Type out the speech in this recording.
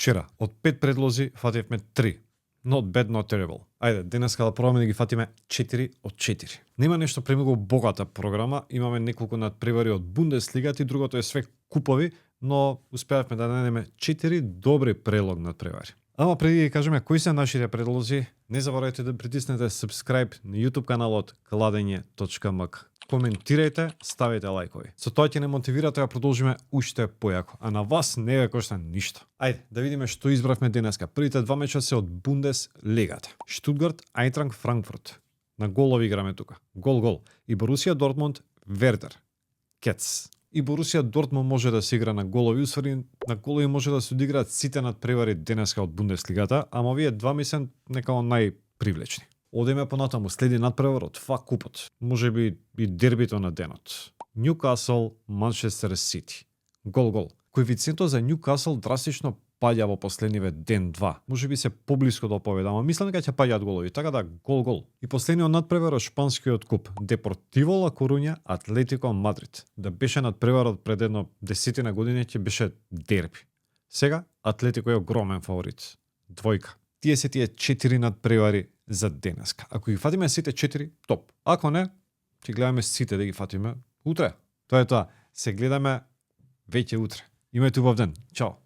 Вчера, од 5 предлози, фативме 3. Not bad, not terrible. Ајде, денеска да пробаме да ги фатиме 4 од 4. Нема нешто премногу богата програма, имаме неколку надпревари од Бундеслигата и другото е све купови, но успеавме да најдеме 4 добри прелог надпревари. Ама преди да кажеме кои се нашите предлози, не заборавајте да притиснете subscribe на YouTube каналот kladenje.mk. Коментирајте, ставете лајкови. Со тоа ќе не мотивирате да продолжиме уште појако, а на вас не ве кошта ништо. Ајде, да видиме што избравме денеска. Првите два меча се од Бундеслигата. Штутгарт, Айнтрахт, Франкфурт. На голови играме тука. Гол. И Борусија Дортмунд, Вердер. Кец. И Борусија Дортмунд може да се игра на голови, усвари на голови може да се одиграат сите надпревари денеска од Бундеслигата, ама овие два мислам некако најпривлечни. Одеме понатаму, следи надпревар од ФА купот. Можеби и дербито на денот. Ньюкасл, Манчестер Сити. Гол. Коефициентот за Ньюкасл драстично паѓа во последниве ден-два. Можеби се поблиско до победа, ама мислам дека ќе паѓаат голови, така да гол. И последниот надпревар од шпанскиот куп. Депортиво Ла Коруња, Атлетико Мадрид. Да беше надпреварот пред едно 10 години ќе беше дерби. Сега Атлетико е огромен фаворит. Двојка. Тие се тие 4 надпревари за денеска. Ако ги фатиме сите 4, топ. Ако не, ќе гледаме сите да ги фатиме утре. Тоа е тоа. Се гледаме веќе утре. Имајте убав ден. Чао.